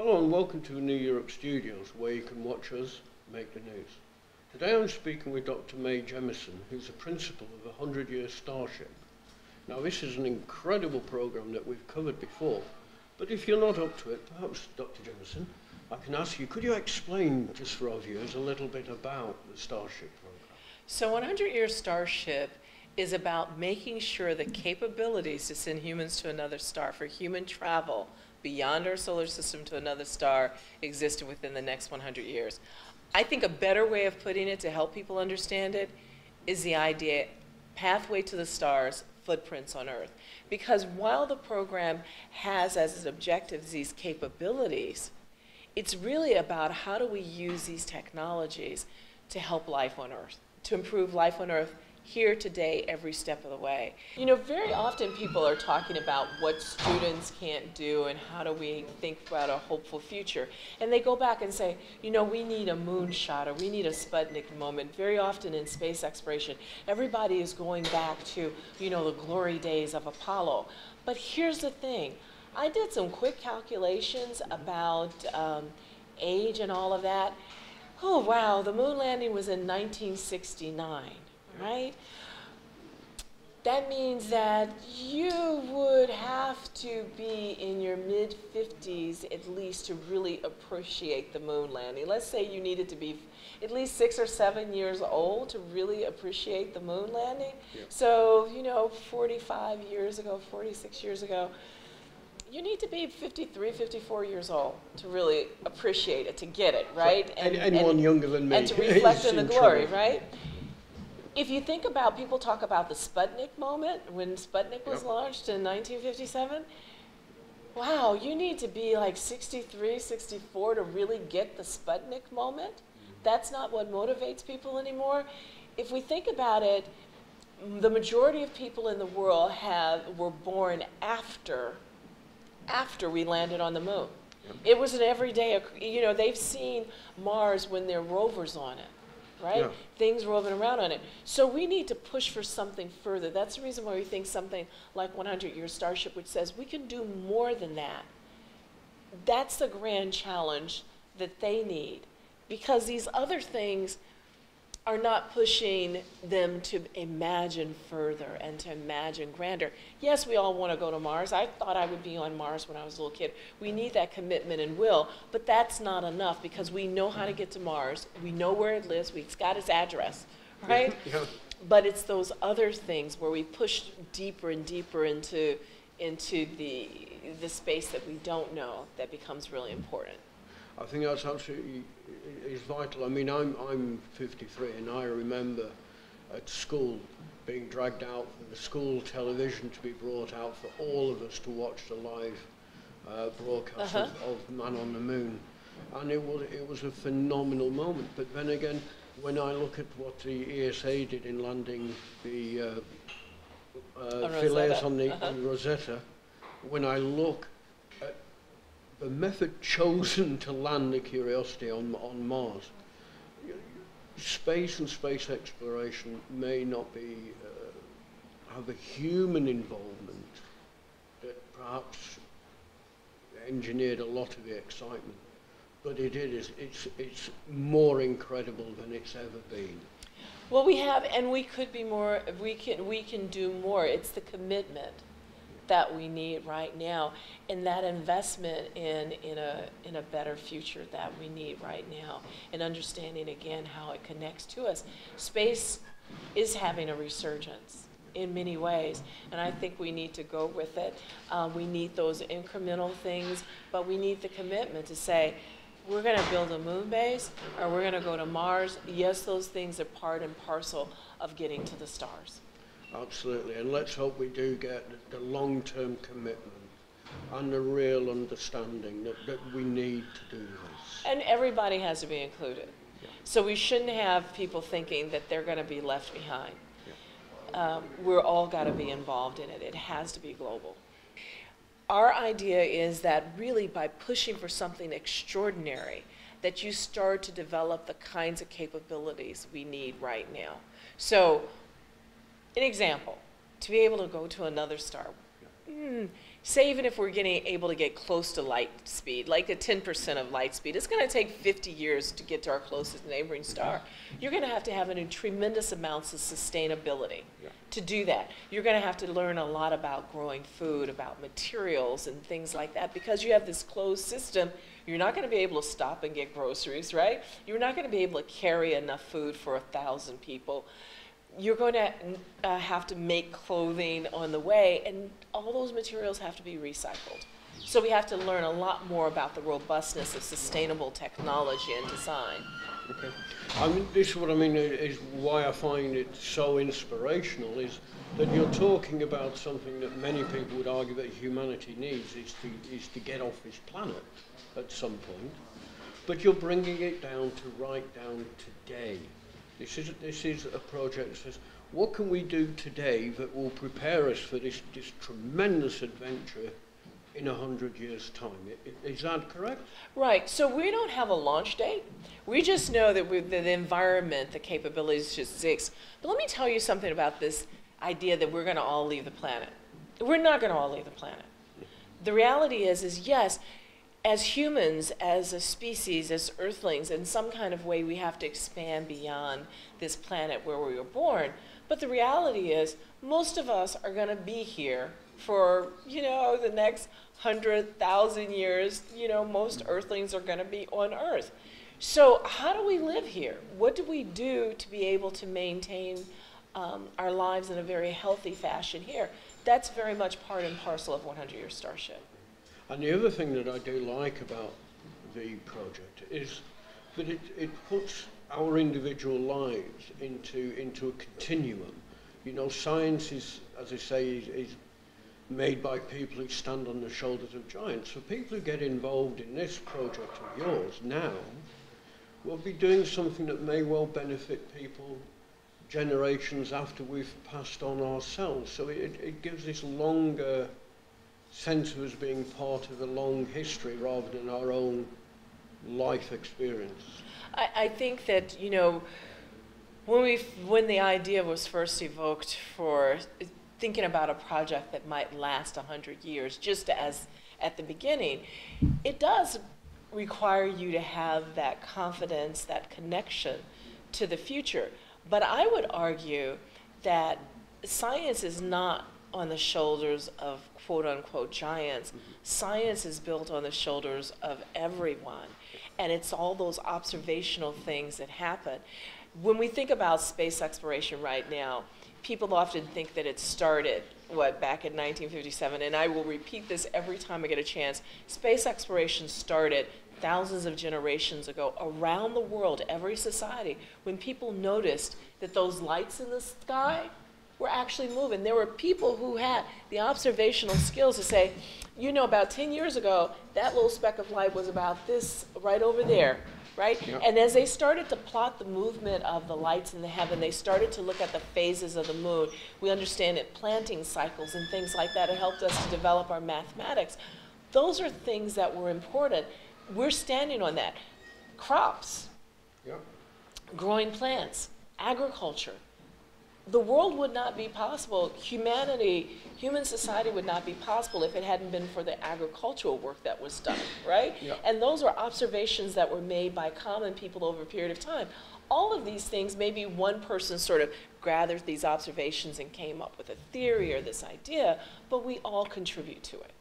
Hello and welcome to New Europe Studios, where you can watch us make the news. Today I'm speaking with Dr. Mae Jemison, who's the principal of the 100-Year Starship. Now this is an incredible program that we've covered before, but if you're not up to it, perhaps Dr. Jemison, I can ask you, could you explain just for our viewers a little bit about the Starship program? So 100-Year Starship is about making sure the capabilities to send humans to another star for human travel beyond our solar system to another star existed within the next 100 years. I think a better way of putting it to help people understand it is the idea, pathway to the stars, footprints on Earth. Because while the program has as its objectives these capabilities, it's really about how do we use these technologies to help life on Earth, to improve life on Earth here today, every step of the way. You know, very often people are talking about what students can't do and how do we think about a hopeful future. And they go back and say, you know, we need a moonshot or we need a Sputnik moment. Very often in space exploration, everybody is going back to, you know, the glory days of Apollo. But here's the thing. I did some quick calculations about age and all of that. Oh, wow, the moon landing was in 1969. Right? That means that you would have to be in your mid-50s at least to really appreciate the moon landing. Let's say you needed to be at least 6 or 7 years old to really appreciate the moon landing. Yeah. So, you know, 45 years ago, 46 years ago, you need to be 53, 54 years old to really appreciate it, to get it, right? So anyone younger than me. And to reflect in the glory, right? If you think about, people talk about the Sputnik moment, when Sputnik was launched in 1957. Wow, you need to be like 63, 64 to really get the Sputnik moment. That's not what motivates people anymore. If we think about it, the majority of people in the world were born after we landed on the moon. It was an everyday, you know, they've seen Mars when there are rovers on it. Right? Yeah. Things roving around on it. So we need to push for something further. That's the reason why we think something like 100-Year Starship, which says we can do more than that. That's the grand challenge that they need. Because these other things are not pushing them to imagine further and to imagine grander. Yes, we all want to go to Mars. I thought I would be on Mars when I was a little kid. We need that commitment and will, but that's not enough because we know how to get to Mars. We know where it lives. We've got its address, right? Yeah. But it's those other things where we push deeper and deeper into the space that we don't know that becomes really important. I think that's absolutely is vital. I mean, I'm 53, and I remember at school being dragged out for the school television to be brought out for all of us to watch the live broadcast of Man on the Moon, and it was a phenomenal moment. But then again, when I look at what the ESA did in landing the flares on the Rosetta, when I look at the method chosen to land the Curiosity on Mars, space and space exploration may not be have a human involvement that perhaps engineered a lot of the excitement, but it's more incredible than it's ever been. Well, we have, and we could be more. We can do more. It's the commitment that we need right now, and that investment in a better future that we need right now, and understanding again how it connects to us. Space is having a resurgence in many ways, and I think we need to go with it. We need those incremental things, but we need the commitment to say, we're going to build a moon base, or we're going to go to Mars. Yes, those things are part and parcel of getting to the stars. Absolutely, and let's hope we do get the long-term commitment and the real understanding that we need to do this. And everybody has to be included. Yeah. So we shouldn't have people thinking that they're going to be left behind. Yeah. We're all got to be involved in it. It has to be global. Our idea is that really by pushing for something extraordinary, that you start to develop the kinds of capabilities we need right now. So, an example, to be able to go to another star. say even if we're able to get close to light speed, like a 10% of light speed, it's going to take 50 years to get to our closest neighboring star. You're going to have tremendous amounts of sustainability to do that. You're going to have to learn a lot about growing food, about materials and things like that, because you have this closed system. You're not going to be able to stop and get groceries, right? You're not going to be able to carry enough food for 1,000 people. You're going to have to make clothing on the way, and all those materials have to be recycled. So we have to learn a lot more about the robustness of sustainable technology and design. Okay. I mean, this is what I mean, is why I find it so inspirational, is that you're talking about something that many people would argue that humanity needs, is to get off this planet at some point. But you're bringing it down to right down today. This is a project that says, what can we do today that will prepare us for this tremendous adventure in 100 years' time? Is that correct? Right. So we don't have a launch date. We just know that the environment, the capabilities just exist. But let me tell you something about this idea that we're going to all leave the planet. We're not going to all leave the planet. The reality is yes, as humans, as a species, as earthlings, in some kind of way we have to expand beyond this planet where we were born. But the reality is most of us are going to be here for, the next 100,000 years. Most earthlings are going to be on Earth. So how do we live here? What do we do to be able to maintain our lives in a very healthy fashion here? That's very much part and parcel of 100 Year Starship. And the other thing that I do like about the project is that it puts our individual lives into a continuum. Science is, as I say, is made by people who stand on the shoulders of giants. So people who get involved in this project of yours now will be doing something that may well benefit people generations after we've passed on ourselves. So it gives this longer sense of us being part of a long history rather than our own life experience. I think that, when the idea was first evoked for thinking about a project that might last 100 years, just as at the beginning, it does require you to have that confidence, that connection to the future. But I would argue that science is not on the shoulders of quote-unquote giants. Science is built on the shoulders of everyone, and it's all those observational things that happen. When we think about space exploration right now, people often think that it started, back in 1957, and I will repeat this every time I get a chance. Space exploration started thousands of generations ago around the world, every society, when people noticed that those lights in the sky were actually moving. There were people who had the observational skills to say, about 10 years ago, that little speck of light was about this right over there, right? Yep. And as they started to plot the movement of the lights in the heaven, they started to look at the phases of the moon. We understand it, planting cycles and things like that. It helped us to develop our mathematics. Those are things that were important. We're standing on that. Crops, yep. Growing plants, agriculture. The world would not be possible, human society would not be possible if it hadn't been for the agricultural work that was done, right? Yeah. And those were observations that were made by common people over a period of time. All of these things, maybe one person sort of gathered these observations and came up with a theory or this idea, but we all contribute to it.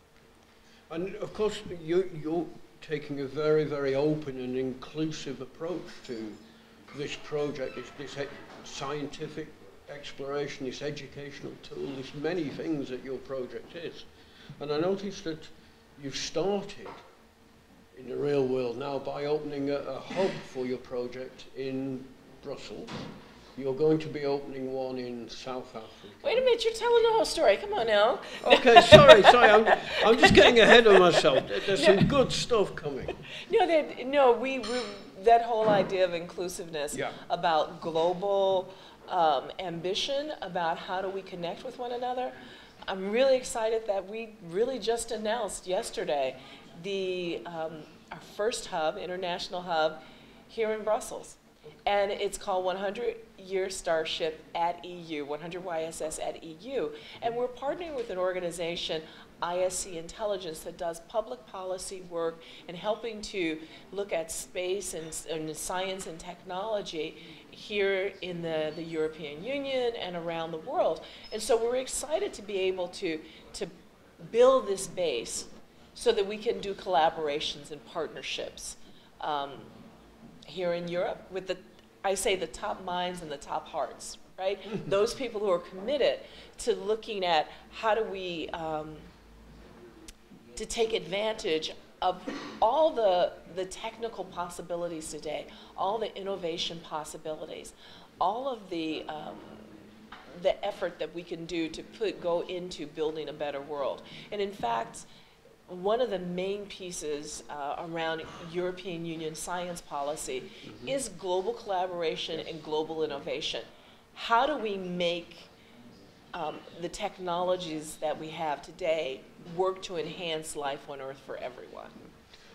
And of course, you're taking a very, very open and inclusive approach to this project, this scientific exploration, this educational tool, there's many things that your project is. And I noticed that you've started in the real world now by opening a hub for your project in Brussels. You're going to be opening one in South Africa. Wait a minute, you're telling the whole story. Come on now. Okay, sorry, I'm just getting ahead of myself. There's some good stuff coming. That whole idea of inclusiveness, yeah. About global ambition, about how do we connect with one another. I'm really excited that we really just announced yesterday our first hub, international hub, here in Brussels. And it's called 100 Year Starship at EU, 100 YSS at EU. And we're partnering with an organization. ISC intelligence that does public policy work and helping to look at space and science and technology here in the European Union and around the world. And so we're excited to be able to build this base so that we can do collaborations and partnerships here in Europe with I say the top minds and the top hearts, right? Those people who are committed to looking at how do we to take advantage of all the technical possibilities today, all the innovation possibilities, all of the effort that we can do to go into building a better world. And in fact, one of the main pieces around European Union science policy is global collaboration and global innovation. How do we make the technologies that we have today work to enhance life on Earth for everyone?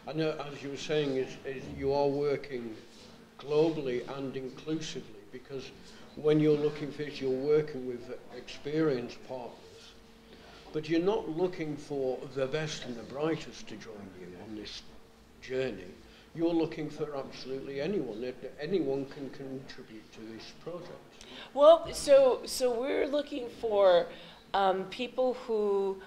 I know, as you were saying, is you are working globally and inclusively, because when you're looking for this, you're working with experienced partners, but you're not looking for the best and the brightest to join you on this journey. You're looking for absolutely anyone. Anyone can contribute to this project. Well, so we're looking for people who,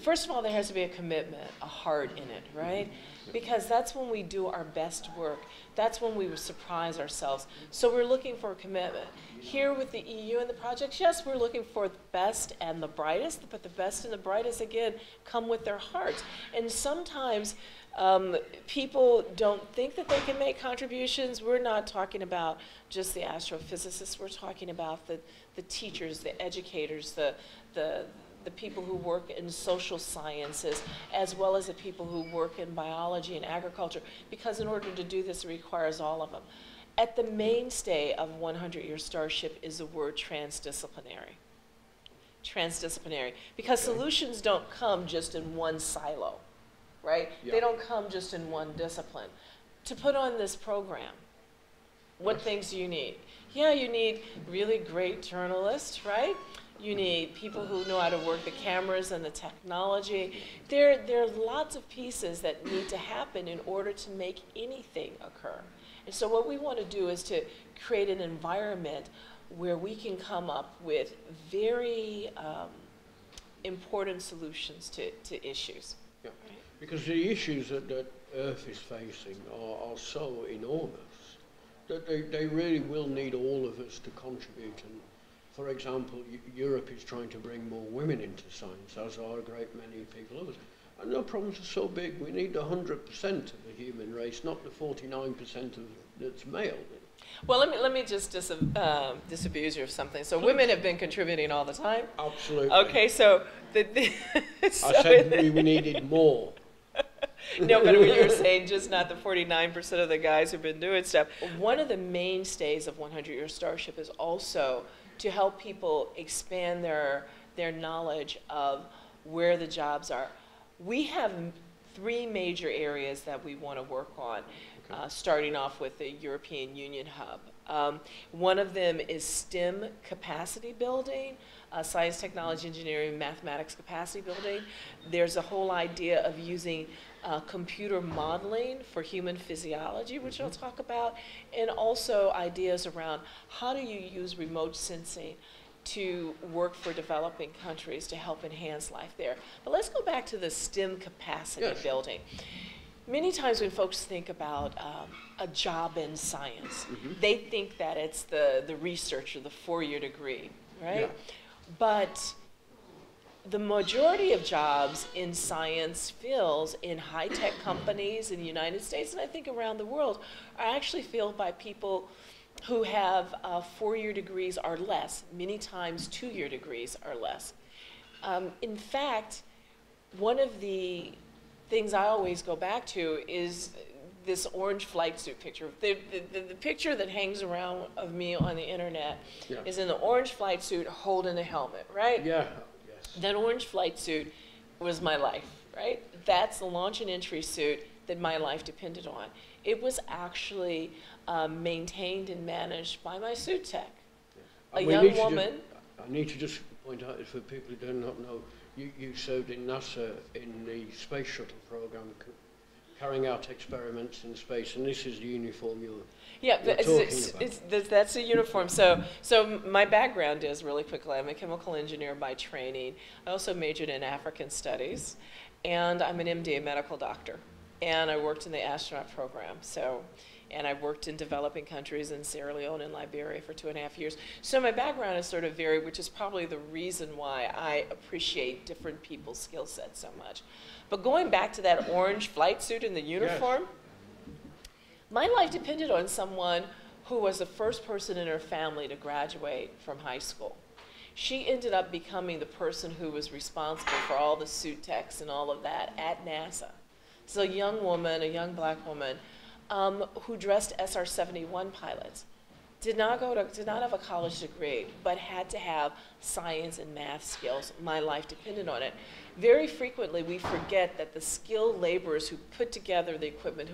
first of all, there has to be a commitment, a heart in it, right? Because that's when we do our best work. That's when we surprise ourselves. So we're looking for a commitment. Here with the EU and the projects, yes, we're looking for the best and the brightest, but the best and the brightest, again, come with their hearts. And sometimes people don't think that they can make contributions. We're not talking about just the astrophysicists. We're talking about the teachers, the educators, the people who work in social sciences, as well as the people who work in biology and agriculture, because in order to do this, it requires all of them. At the mainstay of 100 Year Starship is the word transdisciplinary. Transdisciplinary, because solutions don't come just in one silo, right? Yeah. They don't come just in one discipline. To put on this program, what things do you need? Yeah, you need really great journalists, right? You need people who know how to work the cameras and the technology. There are lots of pieces that need to happen in order to make anything occur. And so what we want to do is to create an environment where we can come up with very important solutions to issues. Yeah. Right? Because the issues that Earth is facing are so enormous that they really will need all of us to contribute. And for example, Europe is trying to bring more women into science, as are a great many people others. And the problems are so big, we need 100% of the human race, not the 49% that's male. Well, let me just disabuse you of something. So women have been contributing all the time? Absolutely. Okay, so... I said we needed more. No, but when you were saying just not the 49% of the guys who've been doing stuff. One of the mainstays of 100 Year Starship is also to help people expand their knowledge of where the jobs are. We have 3 major areas that we want to work on, starting off with the European Union Hub. One of them is STEM capacity building, science, technology, engineering, mathematics capacity building. There's a whole idea of using computer modeling for human physiology, which I'll talk about, and also ideas around how do you use remote sensing to work for developing countries to help enhance life there. But let's go back to the STEM capacity building. Many times when folks think about a job in science, they think that it's the research or the 4-year degree, right? Yeah. But the majority of jobs in science fields in high-tech companies in the United States, and I think around the world, are actually filled by people who have 4-year degrees or less, many times 2-year degrees or less. In fact, one of the things I always go back to is this orange flight suit picture. The picture that hangs around of me on the internet is in the orange flight suit holding a helmet, right? Yeah. Yes. That orange flight suit was my life, right? That's the launch and entry suit that my life depended on. It was actually maintained and managed by my suit tech, a young woman. I need to just point out, for people who do not know, you served in NASA in the space shuttle program, carrying out experiments in space, and this is the uniform you're talking about. That's a uniform. So my background is, really quickly, I'm a chemical engineer by training. I also majored in African studies, and I'm an MD, medical doctor. And I worked in the astronaut program. And I worked in developing countries in Sierra Leone and Liberia for 2.5 years. So my background is sort of varied, which is probably the reason why I appreciate different people's skill sets so much. But going back to that orange flight suit and the uniform, yes. My life depended on someone who was the first person in her family to graduate from high school. She ended up becoming the person who was responsible for all the suit techs and all of that at NASA. So a young woman, a young black woman, who dressed SR-71 pilots, did not have a college degree, but had to have science and math skills. My life depended on it. Very frequently, we forget that the skilled laborers who put together the equipment,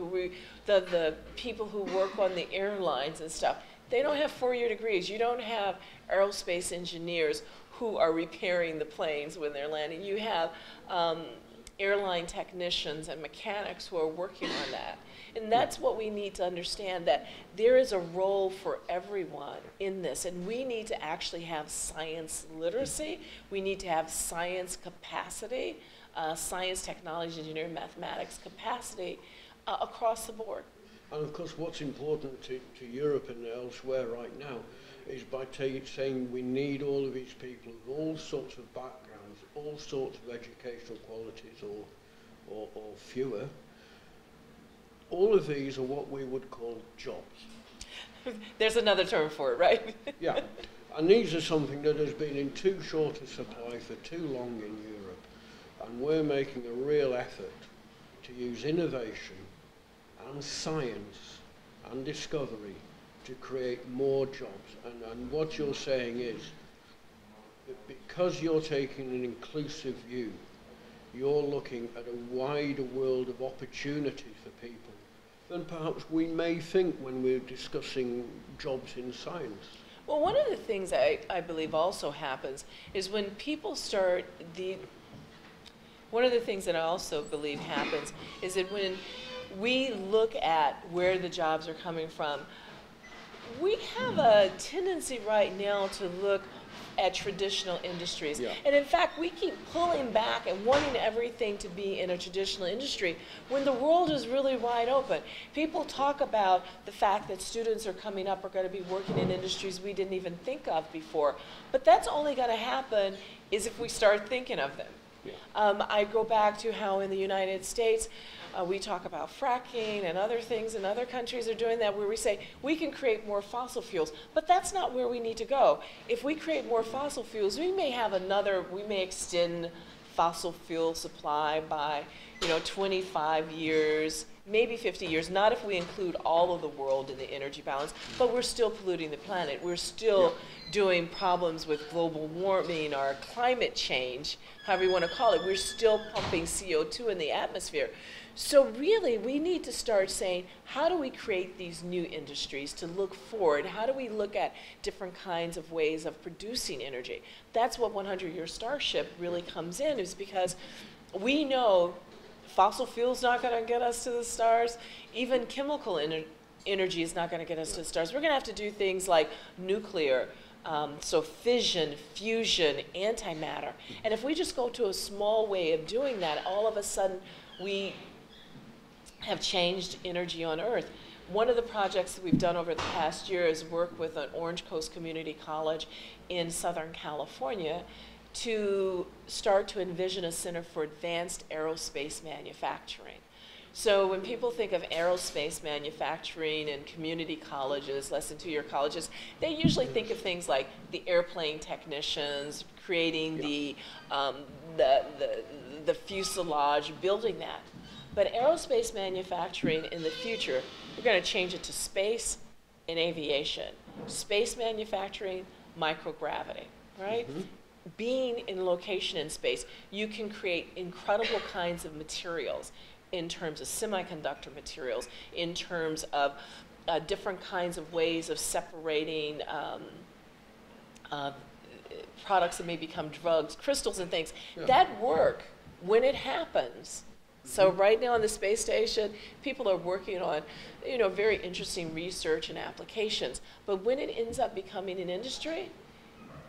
the people who work on the airlines and stuff, they don't have 4-year degrees. You don't have aerospace engineers who are repairing the planes when they're landing. You have airline technicians and mechanics who are working on that. And that's what we need to understand, that there is a role for everyone in this. And we need to actually have science literacy. We need to have science capacity, science, technology, engineering, mathematics capacity across the board. And of course, what's important to Europe and elsewhere right now is by saying we need all of these people of all sorts of backgrounds, all sorts of educational qualities or fewer. All of these are what we would call jobs. There's another term for it, right? Yeah, and these are something that has been in too short a supply for too long in Europe, and we're making a real effort to use innovation and science and discovery to create more jobs. And what you're saying is that because you're taking an inclusive view, you're looking at a wider world of opportunities for people than perhaps we may think when we're discussing jobs in science. Well, one of the things I believe also happens is when people start one of the things that I also believe happens is that when we look at where the jobs are coming from, we have a tendency right now to look at traditional industries. Yeah. And in fact, we keep pulling back and wanting everything to be in a traditional industry when the world is really wide open. People talk about the fact that students are coming up are going to be working in industries we didn't even think of before. But that's only going to happen is if we start thinking of them. Yeah. I go back to how in the United States, we talk about fracking and other things, and other countries are doing that, where we say we can create more fossil fuels, but that's not where we need to go. If we create more fossil fuels, we may extend fossil fuel supply by 25 years, maybe 50 years, not if we include all of the world in the energy balance, but we're still polluting the planet. We're still doing problems with global warming or climate change, however you want to call it. We're still pumping CO2 in the atmosphere. So really, we need to start saying, how do we create these new industries to look forward? How do we look at different kinds of ways of producing energy? That's what 100-Year Starship really comes in, is because we know fossil fuel's not going to get us to the stars. Even chemical energy is not going to get us to the stars. We're going to have to do things like nuclear, so fission, fusion, antimatter. And if we just go to a small way of doing that, all of a sudden we have changed energy on Earth. One of the projects that we've done over the past year is work with an Orange Coast Community College in Southern California to start to envision a center for advanced aerospace manufacturing. So when people think of aerospace manufacturing in community colleges, less than 2-year colleges, they usually think of things like the airplane technicians, creating the fuselage, building that. But aerospace manufacturing in the future, we're going to change it to space and aviation. Space manufacturing, microgravity, right? Mm-hmm. Being in location in space, you can create incredible kinds of materials in terms of semiconductor materials, in terms of different kinds of ways of separating products that may become drugs, crystals and things. Yeah. That work, when it happens, so right now on the space station, people are working on, very interesting research and applications. But when it ends up becoming an industry,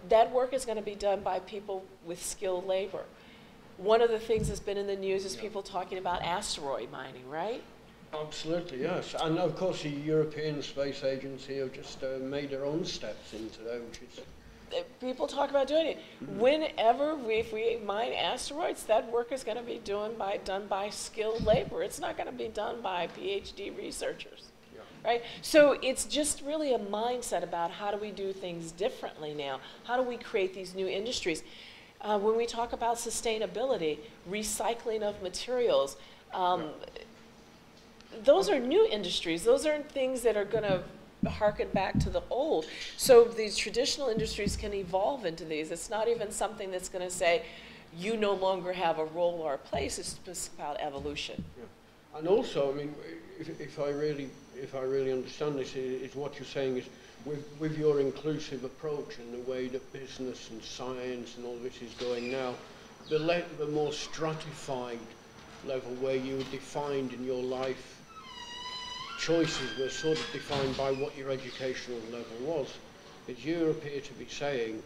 that work is going to be done by people with skilled labor. One of the things that's been in the news is people talking about asteroid mining, right? Absolutely, yes. And of course the European Space Agency have just made their own steps into that, which is... People talk about doing it. Whenever if we mine asteroids, that work is going to be done by skilled labor. It's not going to be done by PhD researchers, right? So it's just really a mindset about how do we do things differently now? How do we create these new industries? When we talk about sustainability, recycling of materials, those are new industries. Those aren't things that are going to harken back to the old. So these traditional industries can evolve into these. It's not even something that's going to say you no longer have a role or a place. It's just about evolution. Yeah. And also, I mean, if I really understand this, is what you're saying is with your inclusive approach and the way that business and science and all this is going now, the more stratified level where you were defined in your life choices were sort of defined by what your educational level was. But you appear to be saying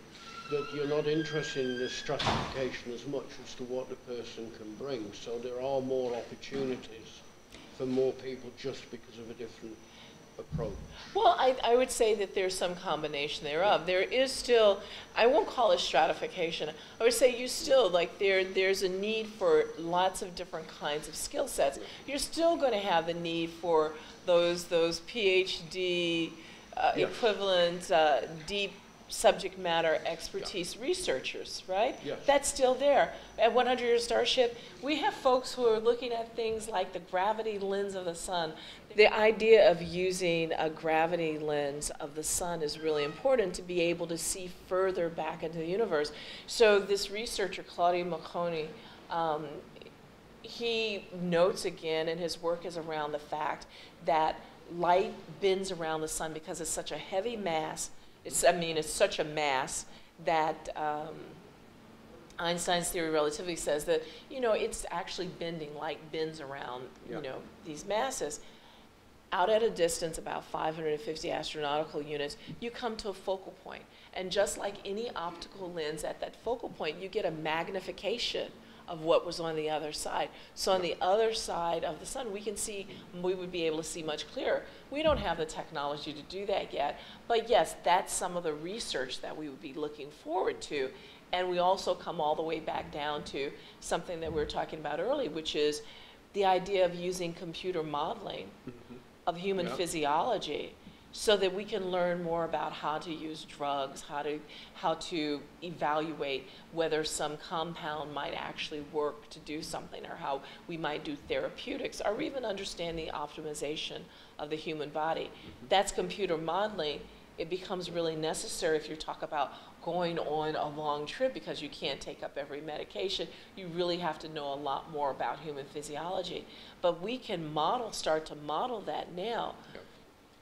that you're not interested in the stratification as much as to what the person can bring. So there are more opportunities for more people just because of a different approach. Well, I would say that there's some combination thereof. There is still, I won't call it stratification. I would say you still, there's a need for lots of different kinds of skill sets. You're still going to have the need for those PhD equivalent deep subject matter expertise researchers, right? Yes. That's still there. At 100 Year Starship, we have folks who are looking at things like the gravity lens of the sun. The idea of using a gravity lens of the sun is really important to be able to see further back into the universe. So this researcher, Claudio Marconi, he notes again, and his work is around the fact that light bends around the sun because it's such a heavy mass. It's such a mass that Einstein's theory of relativity says that, it's actually bending, light bends around, these masses. Out at a distance, about 550 astronautical units, you come to a focal point. And just like any optical lens at that focal point, you get a magnification of what was on the other side. So on the other side of the sun, we would be able to see much clearer. We don't have the technology to do that yet, but yes, that's some of the research that we would be looking forward to. And we also come all the way back down to something that we were talking about earlier, which is the idea of using computer modeling of human physiology so that we can learn more about how to use drugs, how to evaluate whether some compound might actually work to do something, or how we might do therapeutics, or even understand the optimization of the human body. That's computer modeling. It becomes really necessary if you talk about going on a long trip because you can't take up every medication. You really have to know a lot more about human physiology. But we can start to model that now.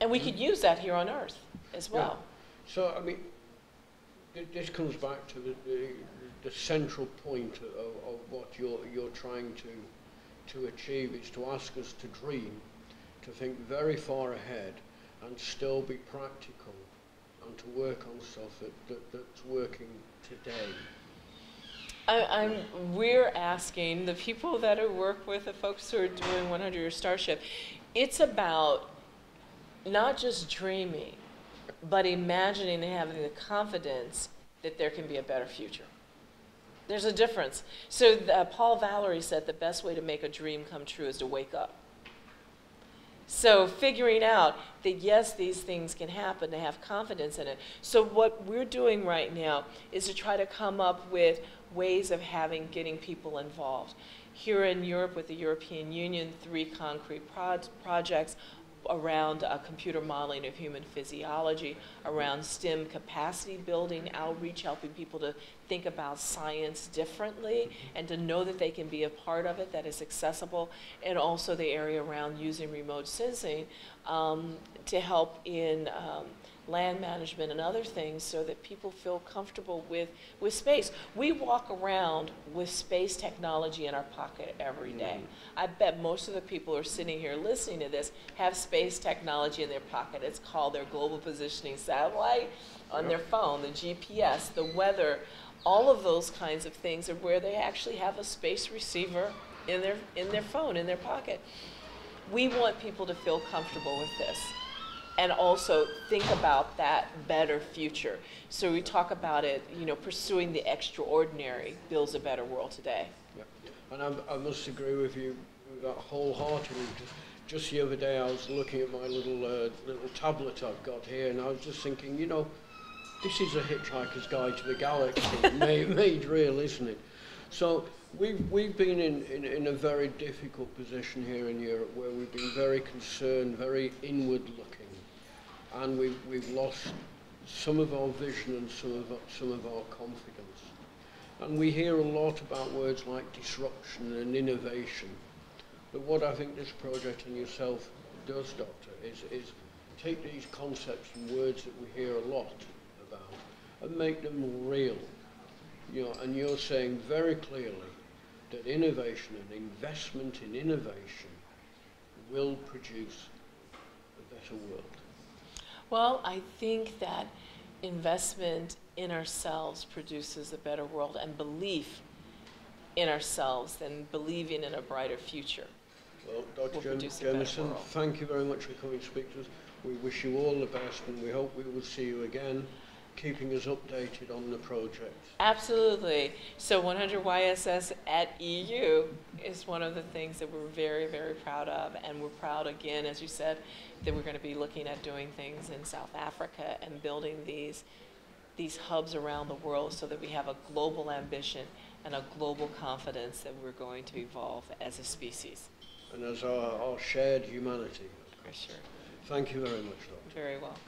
And we could use that here on Earth as well. Yeah. So, I mean, this comes back to the central point of what you're trying to achieve, is to ask us to dream, to think very far ahead and still be practical and to work on stuff that's working today. We're asking the people that I work with, the folks who are doing 100 Year Starship, it's about not just dreaming, but imagining and having the confidence that there can be a better future. There's a difference. So Paul Valery said the best way to make a dream come true is to wake up. So figuring out that yes, these things can happen, to have confidence in it. So what we're doing right now is to try to come up with ways of getting people involved. Here in Europe with the European Union, 3 concrete projects around computer modeling of human physiology, around STEM capacity building, outreach, helping people to think about science differently and to know that they can be a part of it, that is accessible, and also the area around using remote sensing to help in land management and other things so that people feel comfortable with space. We walk around with space technology in our pocket every day. I bet most of the people who are sitting here listening to this have space technology in their pocket. It's called their global positioning satellite on their phone, the GPS, the weather, all of those kinds of things are where they actually have a space receiver in their phone, in their pocket. We want people to feel comfortable with this and also think about that better future. So we talk about it, you know, pursuing the extraordinary builds a better world today. Yeah. And I must agree with you with that wholeheartedly. Just the other day I was looking at my little tablet I've got here, and I was just thinking, you know, this is a Hitchhiker's Guide to the Galaxy, made real, isn't it? So we've been in a very difficult position here in Europe, where we've been very concerned, very inward looking, and we've lost some of our vision and some of our confidence. And we hear a lot about words like disruption and innovation. But what I think this project and yourself does, Doctor, is take these concepts and words that we hear a lot about and make them real. You know, and you're saying very clearly that innovation and investment in innovation will produce a better world. Well, I think that investment in ourselves produces a better world, and belief in ourselves and believing in a brighter future. Well, Dr. Jemison, thank you very much for coming to speak to us. We wish you all the best, and we hope we will see you again, keeping us updated on the project. Absolutely. So 100 YSS at EU is one of the things that we're very, very proud of. And we're proud, again, as you said, that we're going to be looking at doing things in South Africa and building these hubs around the world so that we have a global ambition and a global confidence that we're going to evolve as a species. And as our shared humanity. For sure. Thank you very much, Doctor. Very welcome.